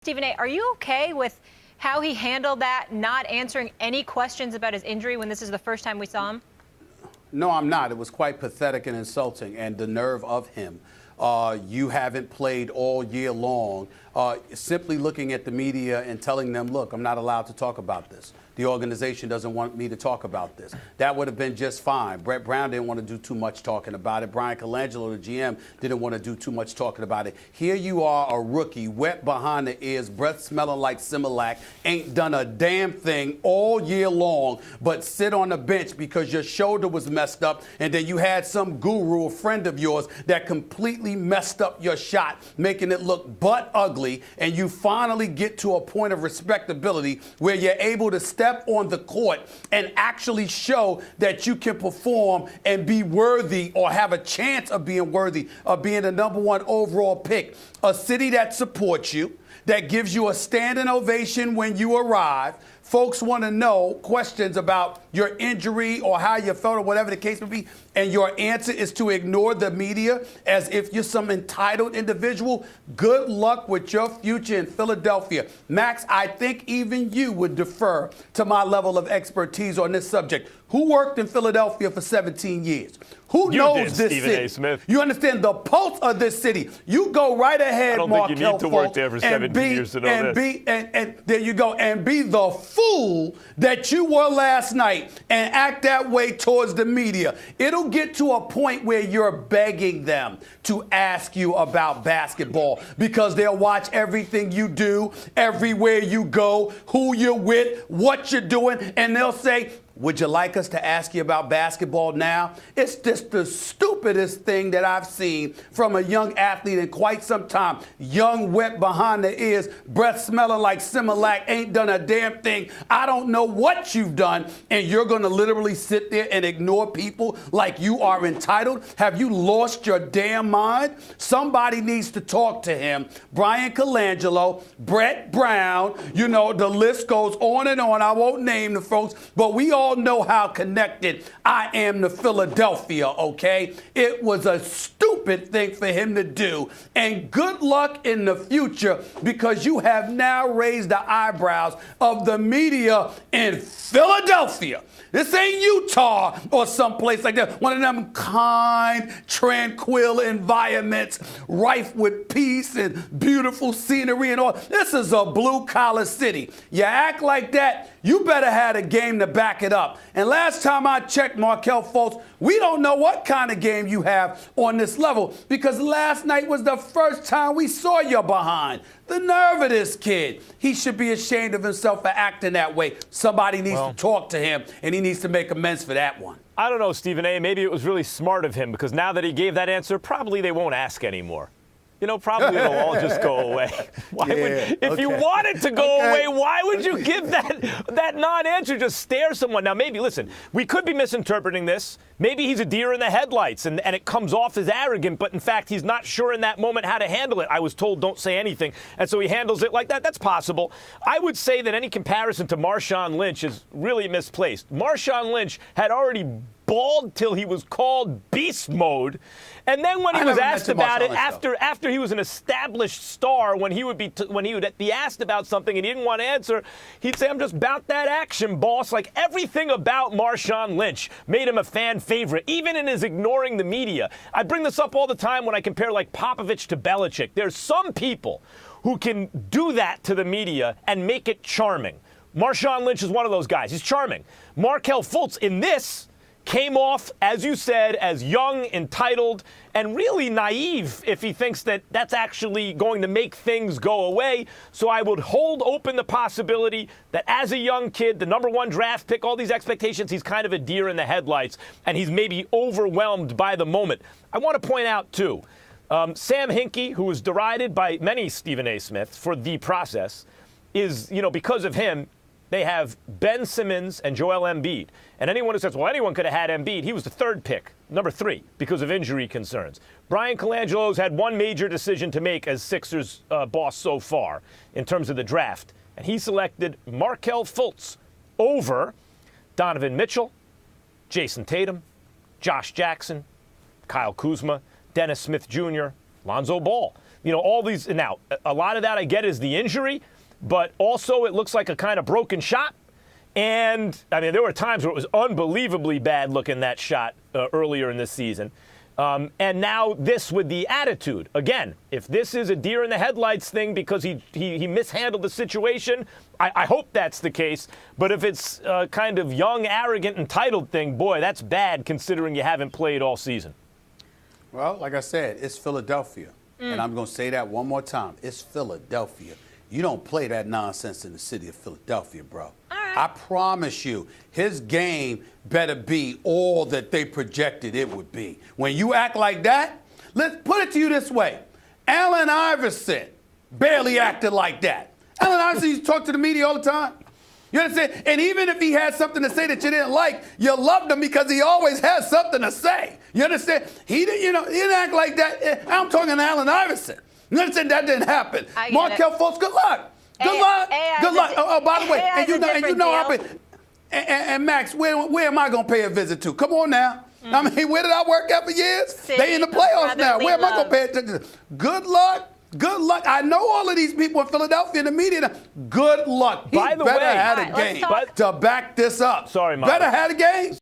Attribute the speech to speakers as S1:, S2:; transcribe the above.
S1: Stephen A., are you okay with how he handled that, not answering any questions about his injury when this is the first time we saw him?
S2: No, I'm not. It was quite pathetic and insulting, and the nerve of him. You haven't played all year long. Simply looking at the media and telling them, look, I'm not allowed to talk about this. The organization doesn't want me to talk about this. That would have been just fine. Brett Brown didn't want to do too much talking about it. Brian Colangelo, the GM, didn't want to do too much talking about it. Here you are, a rookie, wet behind the ears, breath smelling like Similac, ain't done a damn thing all year long, but sit on the bench because your shoulder was messed up, and then you had some guru, a friend of yours, that completely messed up your shot, making it look butt ugly, and you finally get to a point of respectability where you're able to step on the court and actually show that you can perform and be worthy or have a chance of being worthy of being the #1 overall pick. A city that supports you, that gives you a standing ovation when you arrive. Folks want to know questions about your injury or how you felt or whatever the case may be, and your answer is to ignore the media as if you're some entitled individual. Good luck with your future in Philadelphia. Max, I think even you would defer to my level of expertise on this subject. Who worked in Philadelphia for 17 years? Who knows this
S3: Stephen
S2: city?
S3: A. Smith.
S2: You understand the pulse of this city. You go right ahead,
S3: I don't
S2: Markelle
S3: think you need to work
S2: Fultz,
S3: there for 17 years to know this.
S2: and there you go, and be the fool that you were last night and act that way towards the media. It'll get to a point where you're begging them to ask you about basketball because they'll watch everything you do, everywhere you go, who you're with, what you're doing, and they'll say, would you like us to ask you about basketball now? It's just the stupidest thing that I've seen from a young athlete in quite some time. Young, wet behind the ears, breath smelling like Similac, ain't done a damn thing. I don't know what you've done, and you're going to literally sit there and ignore people like you are entitled? Have you lost your damn mind? Somebody needs to talk to him. Brian Colangelo, Brett Brown, you know, the list goes on and on. I won't name the folks, but we all know how connected I am to Philadelphia, okay? It was a stupid thing for him to do. And good luck in the future because you have now raised the eyebrows of the media in Philadelphia. This ain't Utah or someplace like that. One of them kind, tranquil environments, rife with peace and beautiful scenery and all. This is a blue-collar city. You act like that, you better have a game to back it up. And last time I checked, Markelle Fultz, we don't know what kind of game you have on this level because last night was the first time we saw you behind. The nerve of this kid. He should be ashamed of himself for acting that way. Somebody needs to talk to him, and he needs to make amends for that one.
S3: I don't know, Stephen A. Maybe it was really smart of him because now that he gave that answer, probably they won't ask anymore. You know, probably it'll all just go away. If you wanted to go away, why would you give that non-answer? Just stare someone. Now, maybe, listen, we could be misinterpreting this. Maybe he's a deer in the headlights and it comes off as arrogant, but in fact, he's not sure in that moment how to handle it. I was told don't say anything, and so he handles it like that. That's possible. I would say that any comparison to Marshawn Lynch is really misplaced. Marshawn Lynch had already balled till he was called beast mode. And then when he was asked about it after he was an established star, when he would be asked about something and he didn't want to answer, he'd say, I'm just about that action, boss. Like everything about Marshawn Lynch made him a fan favorite, even in his ignoring the media. I bring this up all the time when I compare like Popovich to Belichick. There's some people who can do that to the media and make it charming. Marshawn Lynch is one of those guys. He's charming. Markelle Fultz in this came off, as you said, as young, entitled, and really naive if he thinks that that's actually going to make things go away. So I would hold open the possibility that as a young kid, the #1 draft pick, all these expectations, he's kind of a deer in the headlights, and he's maybe overwhelmed by the moment. I want to point out, too, Sam Hinkie, who was derided by many Stephen A. Smith for the process, is, you know, because of him, they have Ben Simmons and Joel Embiid. And anyone who says, well, anyone could have had Embiid, he was the third pick, #3, because of injury concerns. Brian Colangelo's had one major decision to make as Sixers boss so far in terms of the draft. And he selected Markelle Fultz over Donovan Mitchell, Jason Tatum, Josh Jackson, Kyle Kuzma, Dennis Smith Jr., Lonzo Ball. all these. Now, a lot of that I get is the injury, but also it looks like a kind of broken shot. And, I mean, there were times where it was unbelievably bad looking, that shot earlier in this season. And now this with the attitude. Again, if this is a deer in the headlights thing because he mishandled the situation, I hope that's the case. But if it's a kind of young, arrogant, entitled thing, boy, that's bad considering you haven't played all season.
S2: Well, like I said, it's Philadelphia. And I'm going to say that one more time. It's Philadelphia. You don't play that nonsense in the city of Philadelphia, bro.
S1: All right.
S2: I promise you, his game better be all that they projected it would be. When you act like that, let's put it to you this way. Allen Iverson barely acted like that. Allen Iverson used to talk to the media all the time. You understand? And even if he had something to say that you didn't like, you loved him because he always has something to say. You understand? He didn't act like that. I'm talking to Allen Iverson. You understand? That didn't happen. Markelle Fultz, good luck. Good luck. Good luck. Oh, by the way, and Max, where am I going to pay a visit to? Come on now. I mean, where did I work at for years? They in the playoffs now. Where am I going to pay attention to? Good luck. Good luck. I know all of these people in Philadelphia in the media. Good luck. He
S3: By the
S2: better
S3: way,
S2: have a game
S3: talk.
S2: to back this up.
S3: Sorry, Mike.
S2: Better have a game.